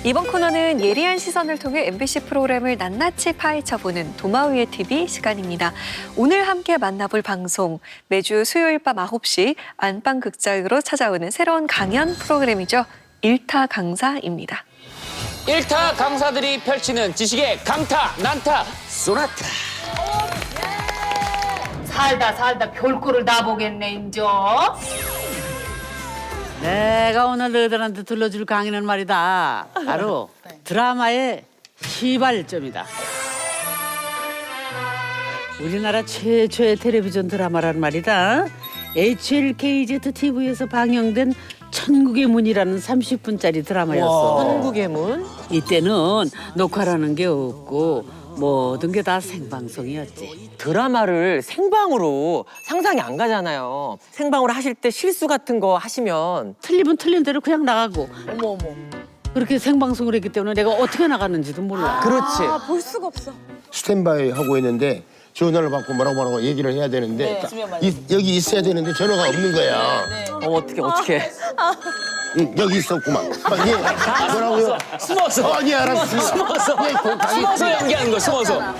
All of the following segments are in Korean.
이번 코너는 예리한 시선을 통해 MBC 프로그램을 낱낱이 파헤쳐보는 도마위의 TV 시간입니다. 오늘 함께 만나볼 방송, 매주 수요일 밤 9시 안방극장으로 찾아오는 새로운 강연 프로그램이죠. 일타 강사입니다. 일타 강사들이 펼치는 지식의 강타, 난타, 소나타. 살다 별꼴을 다 보겠네 인저. 내가 오늘 너희들한테 들려줄 강의는 말이다. 바로 드라마의 시발점이다. 우리나라 최초의 텔레비전 드라마란 말이다. HLKZ-TV에서 방영된 천국의 문이라는 30분짜리 드라마였어. 천국의 문? 이때는 녹화라는 게 없고 모든 게 다 생방송이었지. 드라마를 생방으로 상상이 안 가잖아요. 생방으로 하실 때 실수 같은 거 하시면 틀리면 틀린 대로 그냥 나가고. 어머. 그렇게 생방송을 했기 때문에 내가 어떻게 나갔는지도 몰라. 그렇지. 볼 수가 없어. 스탠바이 하고 있는데 전화를 받고 뭐라고 얘기를 해야 되는데 여기 있어야 되는데 전화가 없는 거야. 어떻게. 여기 있었구만. 예, 뭐라고요? 숨어서. 예, 알았어. 숨어서 연기하는 거, 숨어서.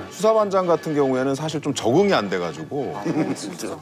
수사반장 같은 경우에는 사실 좀 적응이 안 돼가지고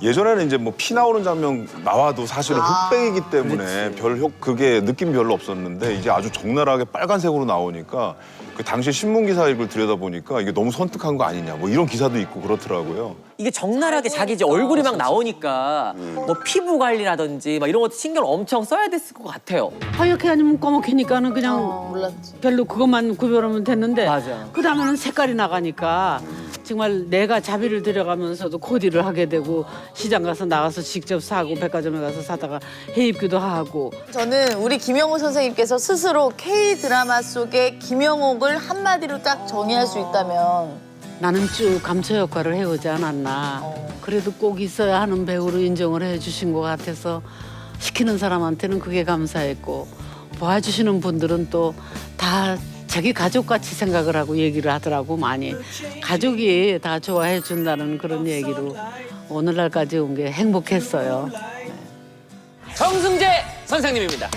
예전에는 이제 뭐 피 나오는 장면 나와도 사실은 흑백이기 때문에 그게 느낌 별로 없었는데 이제 아주 적나라하게 빨간색으로 나오니까 그 당시 신문 기사 읽을 들여다보니까 이게 너무 선택한 거 아니냐 뭐 이런 기사도 있고 그렇더라고요. 이게 적나라하게 자기 이제 얼굴이 막 나오니까 뭐 피부 관리라든지 막 이런 것도 신경 엄청 써야 됐을 것 같아요. 하얗게 아니면 검게,니까는 그냥 별로 그것만 구별하면 됐는데 맞아. 그 다음에는 색깔이 나가니까 정말 내가 자비를 들여가면서도 코디를 하게 되고 시장 가서 나가서 직접 사고 백화점에 가서 사다가 해입기도 하고. 저는 우리 김영호 선생님께서 스스로 K-드라마 속의 김영옥을 한마디로 딱 정의할 수 있다면 나는 쭉 감초 역할을 해오지 않았나. 그래도 꼭 있어야 하는 배우로 인정을 해주신 것 같아서 시키는 사람한테는 그게 감사했고 봐주시는 분들은 또 다 자기 가족같이 생각을 하고 얘기를 하더라고. 많이 가족이 다 좋아해 준다는 그런 얘기로 오늘날까지 온 게 행복했어요. 정승재 선생님입니다.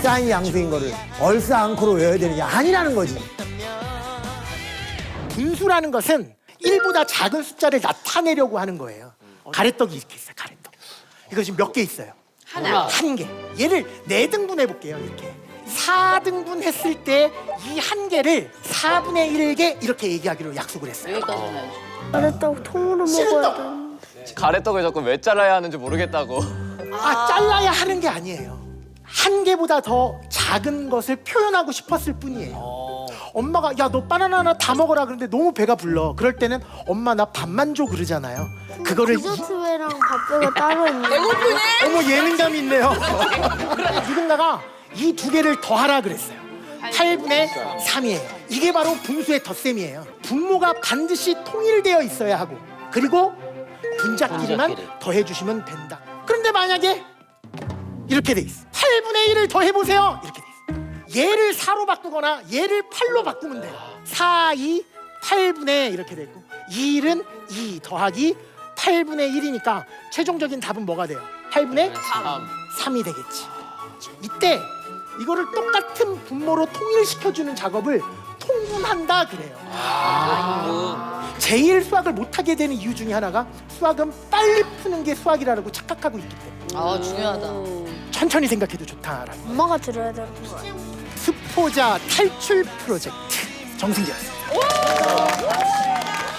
사인 양수인 거를 얼싸 앙코로 외워야 되는 게 아니라는 거지. 분수라는 것은 1보다 작은 숫자를 나타내려고 하는 거예요. 가래떡이 이렇게 있어요. 가래떡. 이거 지금 몇 개 있어요? 한 개. 얘를 4등분 해볼게요. 이렇게 4등분 했을 때 이 한 개를 4분의 1개 이렇게 얘기하기로 약속을 했어요. 가래떡 통으로 먹어야 돼. 가래떡을 자꾸 왜 잘라야 하는지 모르겠다고. 잘라야 하는 게 아니에요. 한 개보다 더 작은 것을 표현하고 싶었을 뿐이에요. 엄마가 야, 너 바나나 하나 다 먹어라 그러는데 너무 배가 불러. 그럴 때는 엄마 나 밥만 줘 그러잖아요. 그거를 디저트회랑 밥배가 따로 있는 어머 예능감이 있네요. 누군가가 이 두 개를 더하라 그랬어요. 8분의 3이에요. 이게 바로 분수의 덧셈이에요. 분모가 반드시 통일되어 있어야 하고 그리고 분자끼리만 더해주시면 된다. 그런데 만약에 이렇게 돼 있어. 8분의 1을 더해보세요. 이렇게 돼 있어. 얘를 4로 바꾸거나 얘를 8로 바꾸면 돼요. 4, 2, 8분의 이렇게 되고 2는 2 더하기 8분의 1이니까 최종적인 답은 뭐가 돼요? 8분의 3이 되겠지. 이때 이거를 똑같은 분모로 통일시켜주는 작업을 통분한다 그래요. 제일 수학을 못하게 되는 이유 중에 하나가 수학은 빨리 푸는 게 수학이라고 착각하고 있기 때문에. 중요하다. 천천히 생각해도 좋다라는 거예요. 엄마가 들어야 되는 거야. 스포자 탈출 프로젝트 정승재였습니다.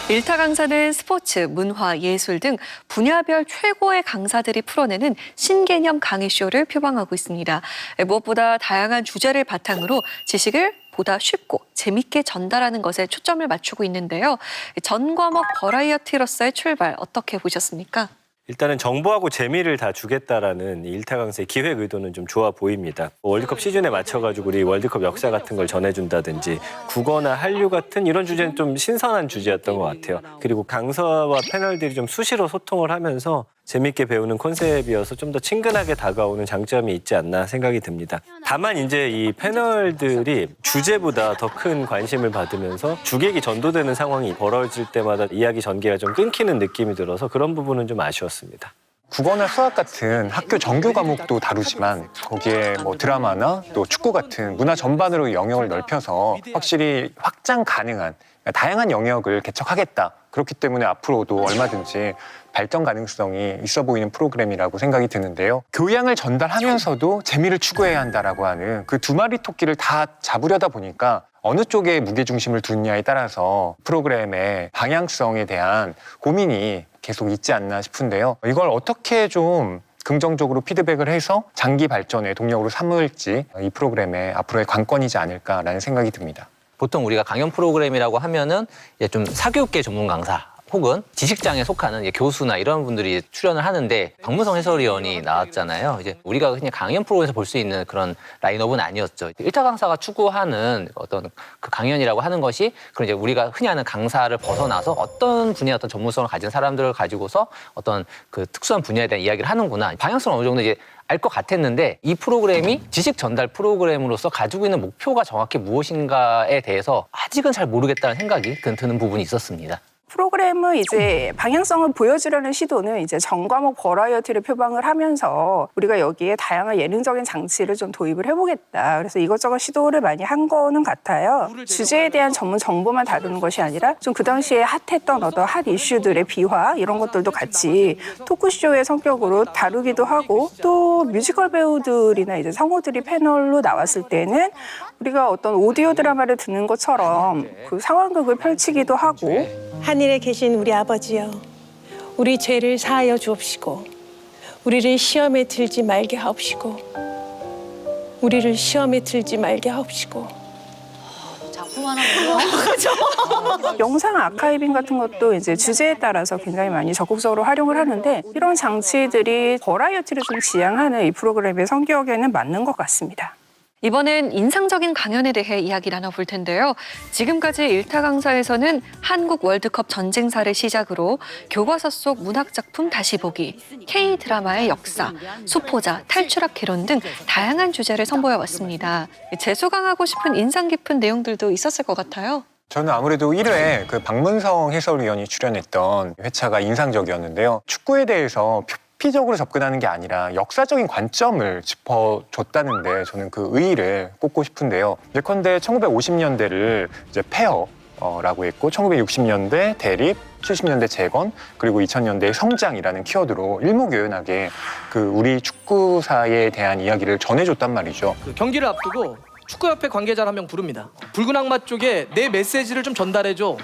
일타 강사는 스포츠, 문화, 예술 등 분야별 최고의 강사들이 풀어내는 신개념 강의쇼를 표방하고 있습니다. 무엇보다 다양한 주제를 바탕으로 지식을 보다 쉽고 재밌게 전달하는 것에 초점을 맞추고 있는데요. 전 과목 버라이어티로서의 출발 어떻게 보셨습니까? 일단은 정보하고 재미를 다 주겠다라는 이 일타 강사의 기획 의도는 좀 좋아 보입니다. 월드컵 시즌에 맞춰가지고 우리 월드컵 역사 같은 걸 전해준다든지 국어나 한류 같은 이런 주제는 좀 신선한 주제였던 것 같아요. 그리고 강사와 패널들이 좀 수시로 소통을 하면서 재밌게 배우는 콘셉트이어서 좀 더 친근하게 다가오는 장점이 있지 않나 생각이 듭니다. 다만 이제 이 패널들이 주제보다 더 큰 관심을 받으면서 주객이 전도되는 상황이 벌어질 때마다 이야기 전개가 좀 끊기는 느낌이 들어서 그런 부분은 좀 아쉬웠습니다. 국어나 수학 같은 학교 정규 과목도 다루지만 거기에 뭐 드라마나 또 축구 같은 문화 전반으로 영역을 넓혀서 확실히 확장 가능한 다양한 영역을 개척하겠다. 그렇기 때문에 앞으로도 얼마든지 발전 가능성이 있어 보이는 프로그램이라고 생각이 드는데요. 교양을 전달하면서도 재미를 추구해야 한다라고 하는 그 두 마리 토끼를 다 잡으려다 보니까 어느 쪽에 무게중심을 두느냐에 따라서 프로그램의 방향성에 대한 고민이 계속 있지 않나 싶은데요. 이걸 어떻게 좀 긍정적으로 피드백을 해서 장기 발전의 동력으로 삼을지 이 프로그램의 앞으로의 관건이지 않을까라는 생각이 듭니다. 보통 우리가 강연 프로그램이라고 하면은 이제 좀 사교육계 전문 강사 혹은 지식장에 속하는 이제 교수나 이런 분들이 출연을 하는데 박문성 해설위원이 나왔잖아요. 이제 우리가 그냥 강연 프로그램에서 볼 수 있는 그런 라인업은 아니었죠. 일타 강사가 추구하는 어떤 그 강연이라고 하는 것이 그런 이제 우리가 흔히 하는 강사를 벗어나서 어떤 분야의 어떤 전문성을 가진 사람들을 가지고서 어떤 그 특수한 분야에 대한 이야기를 하는구나. 방향성은 어느 정도 이제 알 것 같았는데 이 프로그램이 지식 전달 프로그램으로서 가지고 있는 목표가 정확히 무엇인가에 대해서 아직은 잘 모르겠다는 생각이 드는 부분이 있었습니다. 프로그램은 이제 방향성을 보여주려는 시도는 이제 전과목 버라이어티를 표방을 하면서 우리가 여기에 다양한 예능적인 장치를 좀 도입을 해보겠다. 그래서 이것저것 시도를 많이 한 거는 같아요. 주제에 대한 전문 정보만 다루는 것이 아니라 좀 그 당시에 핫했던 어떤 핫 이슈들의 비화 이런 것들도 같이 토크쇼의 성격으로 다루기도 하고 또 뮤지컬 배우들이나 이제 성우들이 패널로 나왔을 때는 우리가 어떤 오디오 드라마를 듣는 것처럼 그 상황극을 펼치기도 하고 하늘에 계신 우리 아버지여, 우리 죄를 사하여 주옵시고 우리를 시험에 들지 말게 하옵시고 우리를 시험에 들지 말게 하옵시고. 작품 하나 그죠? 영상 아카이빙 같은 것도 이제 주제에 따라서 굉장히 많이 적극적으로 활용을 하는데 이런 장치들이 버라이어티를 좀 지향하는 이 프로그램의 성격에는 맞는 것 같습니다. 이번엔 인상적인 강연에 대해 이야기 나눠볼 텐데요. 지금까지 일타 강사에서는 한국 월드컵 전쟁사를 시작으로 교과서 속 문학작품 다시 보기, K드라마의 역사, 수포자, 탈출학 개론 등 다양한 주제를 선보여왔습니다. 재수강하고 싶은 인상 깊은 내용들도 있었을 것 같아요. 저는 아무래도 1회 그 박문성 해설위원이 출연했던 회차가 인상적이었는데요. 축구에 대해서 피적으로 접근하는 게 아니라 역사적인 관점을 짚어줬다는데 저는 그 의의를 꼽고 싶은데요. 예컨대 1950년대를 이제 폐허라고 했고 1960년대 대립, 70년대 재건, 그리고 2000년대의 성장이라는 키워드로 일목요연하게 그 우리 축구사에 대한 이야기를 전해줬단 말이죠. 그 경기를 앞두고 축구협회 관계자를 한 명 부릅니다. 붉은 악마 쪽에 내 메시지를 좀 전달해줘.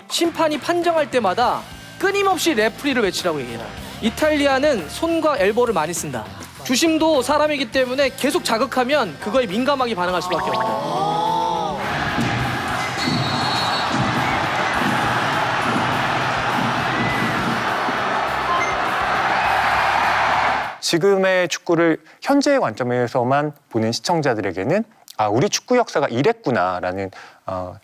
심판이 판정할 때마다 끊임없이 레프리를 외치라고 얘기해요. 이탈리아는 손과 엘보를 많이 쓴다. 주심도 사람이기 때문에 계속 자극하면 그거에 민감하게 반응할 수밖에 없다. 지금의 축구를 현재의 관점에서만 보는 시청자들에게는 아, 우리 축구 역사가 이랬구나라는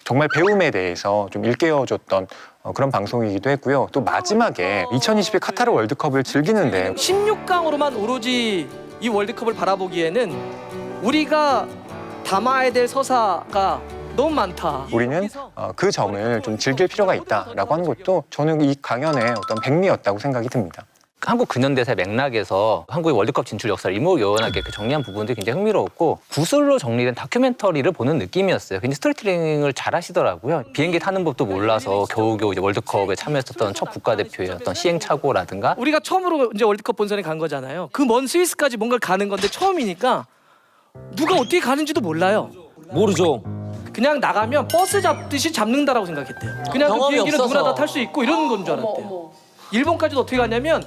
정말 배움에 대해서 좀 일깨워줬던 그런 방송이기도 했고요. 또 마지막에 2022 카타르 월드컵을 즐기는데 16강으로만 오로지 이 월드컵을 바라보기에는 우리가 담아야 될 서사가 너무 많다. 우리는 그 점을 좀 즐길 필요가 있다라고 하는 것도 저는 이 강연의 어떤 백미였다고 생각이 듭니다. 한국 근현대사의 맥락에서 한국의 월드컵 진출 역사를 일목요연하게 정리한 부분들이 굉장히 흥미로웠고 구술로 정리된 다큐멘터리를 보는 느낌이었어요. 굉장히 스토리텔링을 잘 하시더라고요. 비행기 타는 법도 몰라서 겨우겨우 이제 월드컵에 참여했었던 첫 국가대표의 어떤 시행착오라든가 우리가 처음으로 이제 월드컵 본선에 간 거잖아요. 그 먼 스위스까지 뭔가를 가는 건데 처음이니까 누가 어떻게 가는지도 몰라요. 모르죠. 그냥 나가면 버스 잡듯이 잡는다라고 생각했대요. 그냥 그 비행기는 없어서. 누구나 다 탈 수 있고 이러는 건 줄 알았대요. 일본까지도 어떻게 갔냐면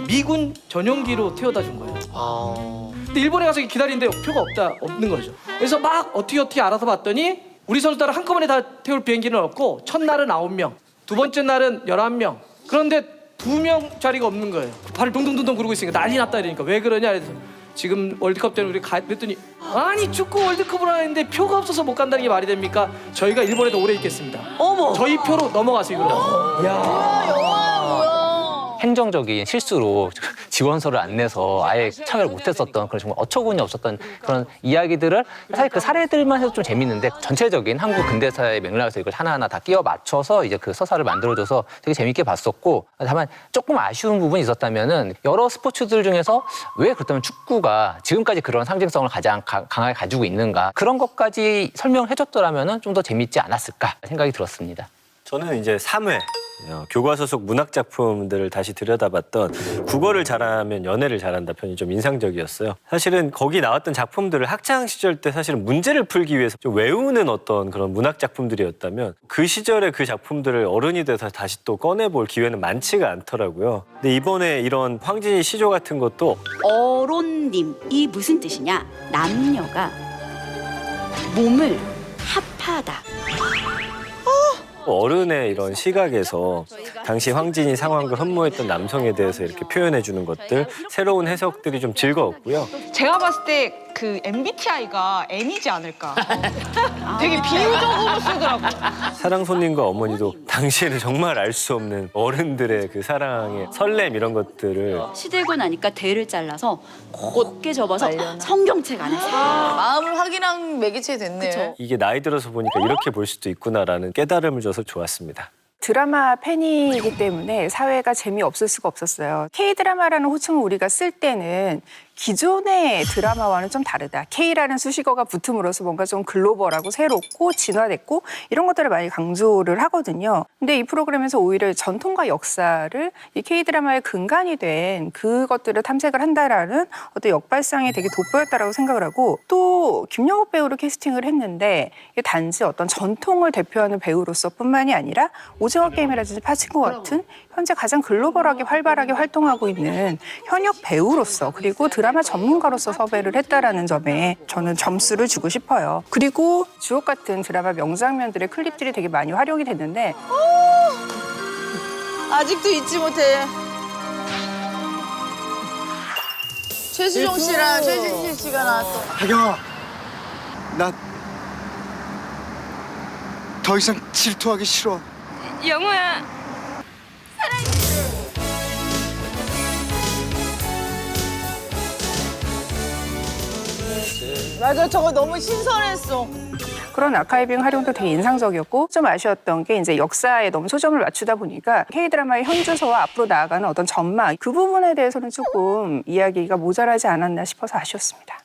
미군 전용기로 태워다 준 거예요. 근데 일본에 가서 기다리는데 표가 없는 거죠. 그래서 막 어떻게 알아서 봤더니 우리 선수들을 한꺼번에 다 태울 비행기는 없고 첫날은 9명, 두 번째 날은 11명. 그런데 2명짜리가 없는 거예요. 발을 동동동동 구르고 있으니까 난리 났다 이러니까 왜 그러냐 그래서 지금 월드컵 때는 우리 그랬더니 아니 축구 월드컵을 하는데 표가 없어서 못 간다는 게 말이 됩니까? 저희가 일본에도 오래 있겠습니다. 어머. 저희 표로 넘어가세요. 이러고. 행정적인 실수로 지원서를 안 내서 아예 참여를 못했었던 그런 정말 어처구니 없었던 그런 이야기들을 사실 그 사례들만 해도 좀 재밌는데 전체적인 한국 근대사의 맥락에서 이걸 하나하나 다 끼워 맞춰서 이제 그 서사를 만들어줘서 되게 재밌게 봤었고 다만 조금 아쉬운 부분이 있었다면은 여러 스포츠들 중에서 왜 그렇다면 축구가 지금까지 그런 상징성을 가장 강하게 가지고 있는가 그런 것까지 설명을 해줬더라면은 좀 더 재밌지 않았을까 생각이 들었습니다. 저는 이제 3회 교과서 속 문학 작품들을 다시 들여다봤던 국어를 잘하면 연애를 잘한다 편이 좀 인상적이었어요. 사실은 거기 나왔던 작품들을 학창 시절 때 사실은 문제를 풀기 위해서 좀 외우는 어떤 그런 문학 작품들이었다면 그 시절의 그 작품들을 어른이 돼서 다시 또 꺼내볼 기회는 많지가 않더라고요. 근데 이번에 이런 황진이 시조 같은 것도 어론님이 무슨 뜻이냐? 남녀가 몸을 합하다. 어른의 이런 시각에서 당시 황진이 상황을 흠모했던 남성에 대해서 이렇게 표현해 주는 것들 새로운 해석들이 좀 즐거웠고요. 제가 봤을 때 그 MBTI가 N이지 않을까. 되게 비유적으로 쓰더라고요. 사랑 손님과 어머니도 당시에는 정말 알 수 없는 어른들의 그 사랑의 설렘 이런 것들을 시들고 나니까 대를 잘라서 곱게 접어서 성경책 안에 마음을 확인한 매개체 됐네. 이게 나이 들어서 보니까 이렇게 볼 수도 있구나라는 깨달음을 줘서 좋았습니다. 드라마 팬이기 때문에 사회가 재미없을 수가 없었어요. K드라마라는 호칭을 우리가 쓸 때는 기존의 드라마와는 좀 다르다. K라는 수식어가 붙음으로써 뭔가 좀 글로벌하고 새롭고 진화됐고 이런 것들을 많이 강조를 하거든요. 근데 이 프로그램에서 오히려 전통과 역사를 이 K드라마의 근간이 된 그것들을 탐색을 한다라는 어떤 역발상이 되게 돋보였다라고 생각을 하고 또 김영옥 배우를 캐스팅을 했는데 이게 단지 어떤 전통을 대표하는 배우로서 뿐만이 아니라 오징어 게임이라든지 파친코 같은 현재 가장 글로벌하게 활발하게 활동하고 있는 현역 배우로서 그리고 드라마 전문가로서 섭외를 했다라는 점에 저는 점수를 주고 싶어요. 그리고 주옥 같은 드라마 명장면들의 클립들이 되게 많이 활용이 됐는데 아직도 잊지 못해. 최수종 씨랑 최진실 씨가 나왔던. 하경아, 나 더 이상 질투하기 싫어. 영호야. 맞아, 저거 너무 신선했어. 그런 아카이빙 활용도 되게 인상적이었고 좀 아쉬웠던 게 이제 역사에 너무 초점을 맞추다 보니까 K드라마의 현주소와 앞으로 나아가는 어떤 전망 그 부분에 대해서는 조금 이야기가 모자라지 않았나 싶어서 아쉬웠습니다.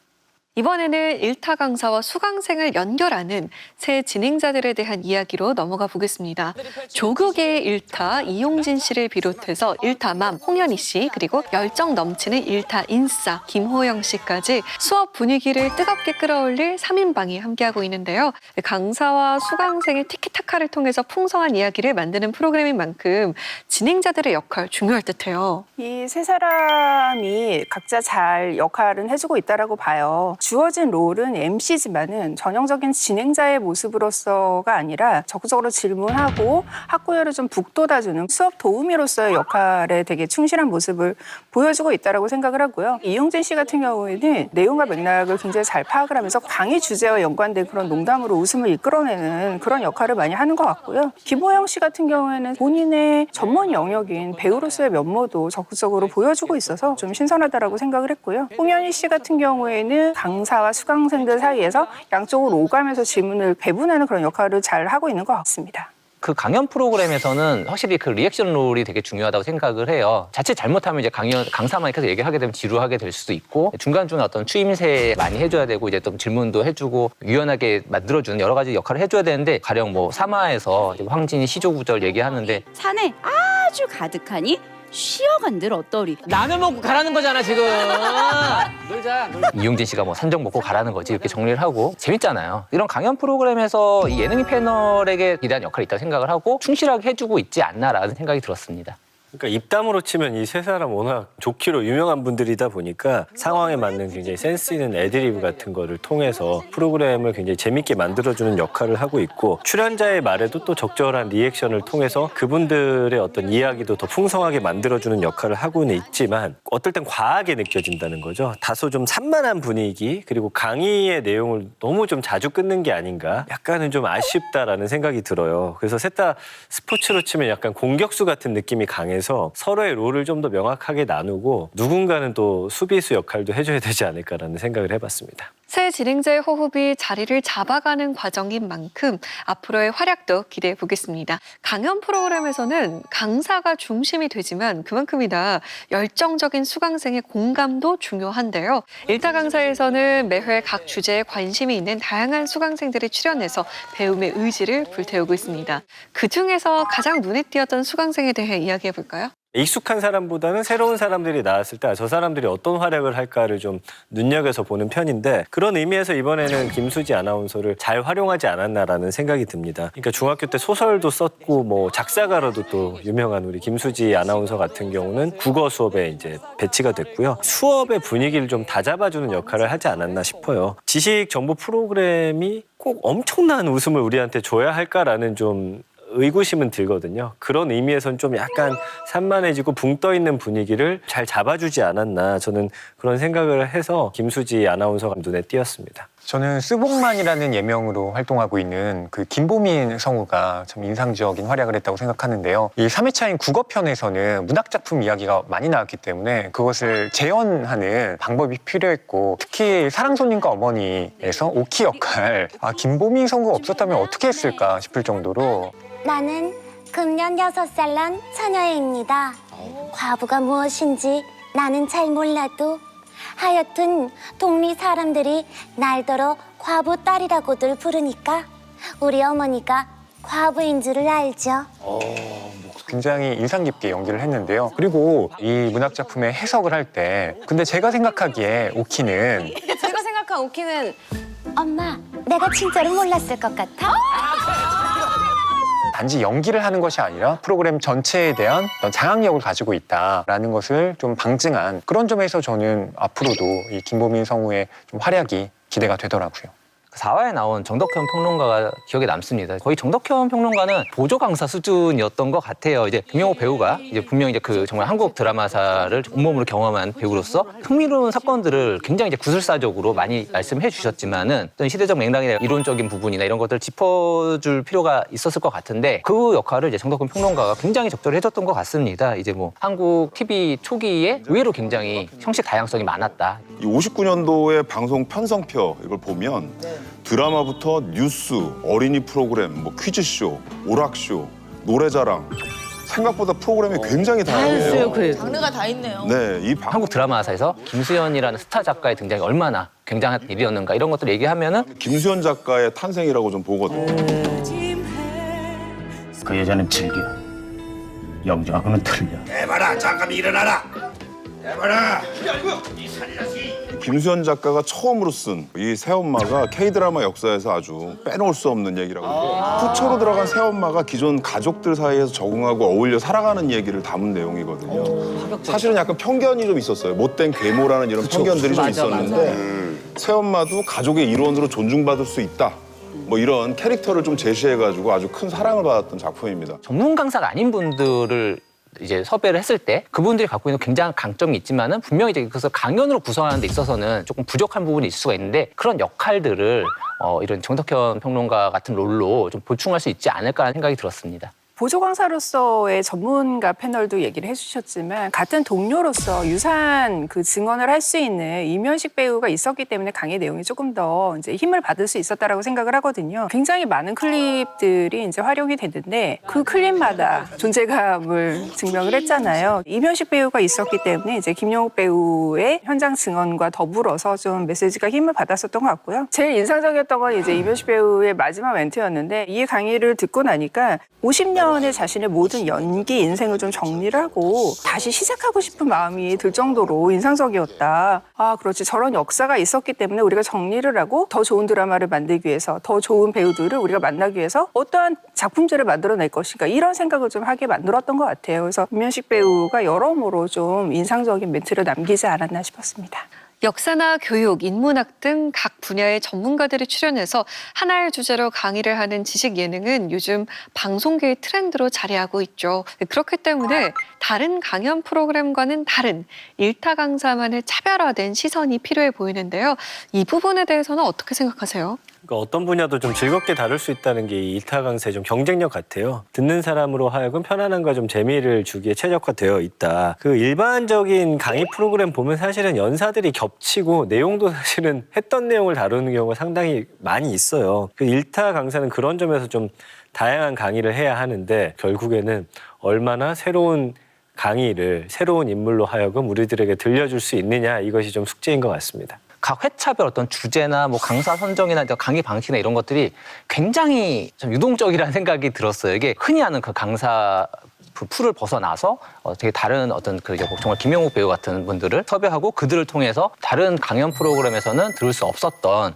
이번에는 일타 강사와 수강생을 연결하는 새 진행자들에 대한 이야기로 넘어가 보겠습니다. 조교계의 일타 이용진 씨를 비롯해서 일타맘 홍현희 씨 그리고 열정 넘치는 일타 인싸 김호영 씨까지 수업 분위기를 뜨겁게 끌어올릴 3인방이 함께하고 있는데요. 강사와 수강생의 티키타카를 통해서 풍성한 이야기를 만드는 프로그램인 만큼 진행자들의 역할 중요할 듯해요. 이 세 사람이 각자 잘 역할은 해주고 있다라고 봐요. 주어진 롤은 MC지만은 전형적인 진행자의 모습으로서가 아니라 적극적으로 질문하고 학구열을 좀 북돋아주는 수업 도우미로서의 역할에 되게 충실한 모습을 보여주고 있다라고 생각을 하고요. 이용진 씨 같은 경우에는 내용과 맥락을 굉장히 잘 파악을 하면서 강의 주제와 연관된 그런 농담으로 웃음을 이끌어내는 그런 역할을 많이 하는 것 같고요. 김호영 씨 같은 경우에는 본인의 전문 영역인 배우로서의 면모도 적극적으로 보여주고 있어서 좀 신선하다라고 생각을 했고요. 홍현희 씨 같은 경우에는 강사와 수강생들 사이에서 양쪽으로 오가면서 질문을 배분하는 그런 역할을 잘 하고 있는 것 같습니다. 그 강연 프로그램에서는 확실히 그 리액션 롤이 되게 중요하다고 생각을 해요. 자칫 잘못하면 이제 강사만 계속 얘기하게 되면 지루하게 될 수도 있고 중간중간 어떤 추임새 많이 해줘야 되고 이제 또 질문도 해주고 유연하게 만들어주는 여러 가지 역할을 해줘야 되는데 가령 뭐 3화에서 황진이 시조 구절 얘기하는데 산에 아주 가득하니 쉬어간들 어떠리. 라면 먹고 가라는 거잖아 지금. 놀자. 이용진 씨가 뭐 산정 먹고 가라는 거지 이렇게 정리를 하고 재밌잖아요. 이런 강연 프로그램에서 이 예능인 패널에게 기대한 역할이 있다고 생각을 하고 충실하게 해주고 있지 않나라는 생각이 들었습니다. 그러니까 입담으로 치면 이 세 사람 워낙 좋기로 유명한 분들이다 보니까 상황에 맞는 굉장히 센스 있는 애드리브 같은 거를 통해서 프로그램을 굉장히 재밌게 만들어주는 역할을 하고 있고 출연자의 말에도 또 적절한 리액션을 통해서 그분들의 어떤 이야기도 더 풍성하게 만들어주는 역할을 하고는 있지만 어떨 땐 과하게 느껴진다는 거죠. 다소 좀 산만한 분위기 그리고 강의의 내용을 너무 좀 자주 끊는 게 아닌가 약간은 좀 아쉽다라는 생각이 들어요. 그래서 셋 다 스포츠로 치면 약간 공격수 같은 느낌이 강해서 입장에서 서로의 롤을 좀 더 명확하게 나누고 누군가는 또 수비수 역할도 해줘야 되지 않을까라는 생각을 해봤습니다. 새 진행자의 호흡이 자리를 잡아가는 과정인 만큼 앞으로의 활약도 기대해 보겠습니다. 강연 프로그램에서는 강사가 중심이 되지만 그만큼이나 열정적인 수강생의 공감도 중요한데요. 일타 강사에서는 매회 각 주제에 관심이 있는 다양한 수강생들이 출연해서 배움의 의지를 불태우고 있습니다. 그중에서 가장 눈에 띄었던 수강생에 대해 이야기해 볼까요? 익숙한 사람보다는 새로운 사람들이 나왔을 때 저 사람들이 어떤 활약을 할까를 좀 눈여겨서 보는 편인데 그런 의미에서 이번에는 김수지 아나운서를 잘 활용하지 않았나라는 생각이 듭니다. 그러니까 중학교 때 소설도 썼고 뭐 작사가로도 또 유명한 우리 김수지 아나운서 같은 경우는 국어 수업에 이제 배치가 됐고요. 수업의 분위기를 좀 다잡아주는 역할을 하지 않았나 싶어요. 지식 정보 프로그램이 꼭 엄청난 웃음을 우리한테 줘야 할까라는 좀 의구심은 들거든요. 그런 의미에서는 좀 약간 산만해지고 붕 떠 있는 분위기를 잘 잡아주지 않았나 저는 그런 생각을 해서 김수지 아나운서가 눈에 띄었습니다. 저는 쓰복만이라는 예명으로 활동하고 있는 그 김보민 성우가 참 인상적인 활약을 했다고 생각하는데요. 이 3회차인 국어편에서는 문학작품 이야기가 많이 나왔기 때문에 그것을 재현하는 방법이 필요했고 특히 사랑손님과 어머니에서 오키 역할 김보민 성우가 없었다면 어떻게 했을까 싶을 정도로 나는 금년 6살 난 처녀애입니다. 과부가 무엇인지 나는 잘 몰라도 하여튼 동리 사람들이 날더러 과부 딸이라고들 부르니까 우리 어머니가 과부인 줄을 알죠. 굉장히 인상 깊게 연기를 했는데요. 그리고 이 문학작품의 해석을 할 때 근데 제가 생각하기에 오키는 제가 생각한 오키는 엄마 내가 진짜로 몰랐을 것 같아? 단지 연기를 하는 것이 아니라 프로그램 전체에 대한 어떤 장악력을 가지고 있다라는 것을 좀 방증한 그런 점에서 저는 앞으로도 이 김보민 성우의 좀 활약이 기대가 되더라고요. 4화에 나온 정덕현 평론가가 기억에 남습니다. 거의 정덕현 평론가는 보조 강사 수준이었던 것 같아요. 이제 김영호 배우가 이제 분명히 이제 그 정말 한국 드라마사를 온몸으로 경험한 배우로서 흥미로운 사건들을 굉장히 이제 구술사적으로 많이 말씀해 주셨지만은 어떤 시대적 맥락이나 이론적인 부분이나 이런 것들을 짚어줄 필요가 있었을 것 같은데 그 역할을 이제 정덕현 평론가가 굉장히 적절히 해줬던 것 같습니다. 이제 뭐 한국 TV 초기에 의외로 굉장히 형식 다양성이 많았다. 이 59년도의 방송 편성표 이걸 보면 드라마부터 뉴스, 어린이 프로그램, 뭐 퀴즈쇼, 오락쇼, 노래자랑 생각보다 프로그램이 굉장히 다양해요. 장르가 다 있네요. 네, 한국 드라마사에서 김수현이라는 스타 작가의 등장이 얼마나 굉장한 일이었는가 이런 것들을 얘기하면은 김수현 작가의 탄생이라고 좀 보거든요. 그 여자는 즐겨. 영정하고는 틀려. 해봐라, 잠깐 일어나라. 해봐라. 김수현 작가가 처음으로 쓴 이 새엄마가 K드라마 역사에서 아주 빼놓을 수 없는 얘기라고 후초로 들어간 새엄마가 기존 가족들 사이에서 적응하고 어울려 살아가는 얘기를 담은 내용이거든요. 사실은 약간 편견이 좀 있었어요. 못된 괴모라는 이런 편견들이 좀 있었는데 새엄마도 가족의 일원으로 존중받을 수 있다. 뭐 이런 캐릭터를 좀 제시해가지고 아주 큰 사랑을 받았던 작품입니다. 전문 강사가 아닌 분들을 이제 섭외를 했을 때 그분들이 갖고 있는 굉장한 강점이 있지만은 분명히 이제 그것을 강연으로 구성하는 데 있어서는 조금 부족한 부분이 있을 수가 있는데 그런 역할들을 이런 정덕현 평론가 같은 롤로 좀 보충할 수 있지 않을까라는 생각이 들었습니다. 보조 강사로서의 전문가 패널도 얘기를 해주셨지만 같은 동료로서 유사한 그 증언을 할 수 있는 이면식 배우가 있었기 때문에 강의 내용이 조금 더 이제 힘을 받을 수 있었다라고 생각을 하거든요. 굉장히 많은 클립들이 이제 활용이 됐는데 그 클립마다 존재감을 증명을 했잖아요. 이면식 배우가 있었기 때문에 이제 김영욱 배우의 현장 증언과 더불어서 좀 메시지가 힘을 받았었던 것 같고요. 제일 인상적이었던 건 이제 이면식 배우의 마지막 멘트였는데 이 강의를 듣고 나니까 50년의 자신의 모든 연기 인생을 좀 정리를 하고 다시 시작하고 싶은 마음이 들 정도로 인상적이었다. 아, 그렇지. 저런 역사가 있었기 때문에 우리가 정리를 하고 더 좋은 드라마를 만들기 위해서 더 좋은 배우들을 우리가 만나기 위해서 어떠한 작품들을 만들어낼 것인가 이런 생각을 좀 하게 만들었던 것 같아요. 그래서 김면식 배우가 여러모로 좀 인상적인 멘트를 남기지 않았나 싶었습니다. 역사나 교육, 인문학 등 각 분야의 전문가들이 출연해서 하나의 주제로 강의를 하는 지식 예능은 요즘 방송계의 트렌드로 자리하고 있죠. 그렇기 때문에 다른 강연 프로그램과는 다른 일타 강사만의 차별화된 시선이 필요해 보이는데요. 이 부분에 대해서는 어떻게 생각하세요? 그러니까 어떤 분야도 좀 즐겁게 다룰 수 있다는 게 이 일타 강사의 좀 경쟁력 같아요. 듣는 사람으로 하여금 편안함과 좀 재미를 주기에 최적화되어 있다. 그 일반적인 강의 프로그램 보면 사실은 연사들이 겹치고 내용도 사실은 했던 내용을 다루는 경우가 상당히 많이 있어요. 그 일타 강사는 그런 점에서 좀 다양한 강의를 해야 하는데 결국에는 얼마나 새로운 강의를 새로운 인물로 하여금 우리들에게 들려줄 수 있느냐 이것이 좀 숙제인 것 같습니다. 각 회차별 어떤 주제나 뭐 강사 선정이나 강의 방식이나 이런 것들이 굉장히 좀 유동적이라는 생각이 들었어요. 이게 흔히 하는 그 강사 그 풀을 벗어나서 되게 다른 어떤 그 정말 김영욱 배우 같은 분들을 섭외하고 그들을 통해서 다른 강연 프로그램에서는 들을 수 없었던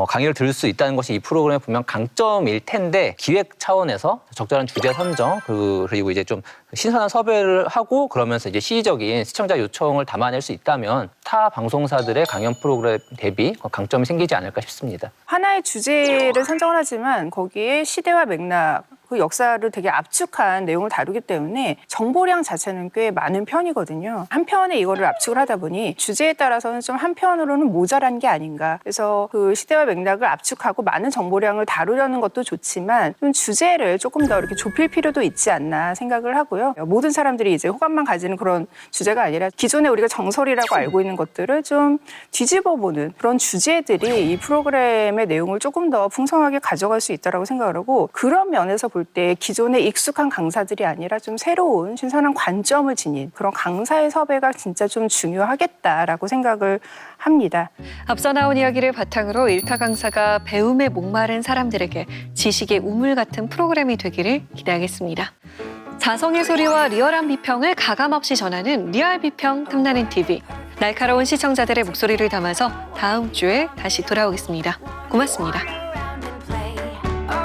강의를 들을 수 있다는 것이 이 프로그램의 분명 강점일 텐데 기획 차원에서 적절한 주제 선정 그리고 이제 좀 신선한 섭외를 하고 그러면서 이제 시의적인 시청자 요청을 담아낼 수 있다면 타 방송사들의 강연 프로그램 대비 강점이 생기지 않을까 싶습니다. 하나의 주제를 선정을 하지만 거기에 시대와 맥락 그 역사를 되게 압축한 내용을 다루기 때문에 정보량 자체는 꽤 많은 편이거든요. 한 편에 이거를 압축을 하다 보니 주제에 따라서는 좀 한편으로는 모자란 게 아닌가. 그래서 그 시대와 맥락을 압축하고 많은 정보량을 다루려는 것도 좋지만 좀 주제를 조금 더 이렇게 좁힐 필요도 있지 않나 생각을 하고요. 모든 사람들이 이제 호감만 가지는 그런 주제가 아니라 기존에 우리가 정설이라고 알고 있는 것들을 좀 뒤집어보는 그런 주제들이 이 프로그램의 내용을 조금 더 풍성하게 가져갈 수 있다고 생각을 하고 그런 면에서 볼 때 기존에 익숙한 강사들이 아니라 좀 새로운 신선한 관점을 지닌 그런 강사의 섭외가 진짜 좀 중요하겠다라고 생각을 합니다. 앞서 나온 이야기를 바탕으로 일타 강사가 배움에 목마른 사람들에게 지식의 우물 같은 프로그램이 되기를 기대하겠습니다. 자성의 소리와 리얼한 비평을 가감없이 전하는 리얼 비평 탐나는 TV. 날카로운 시청자들의 목소리를 담아서 다음 주에 다시 돌아오겠습니다. 고맙습니다.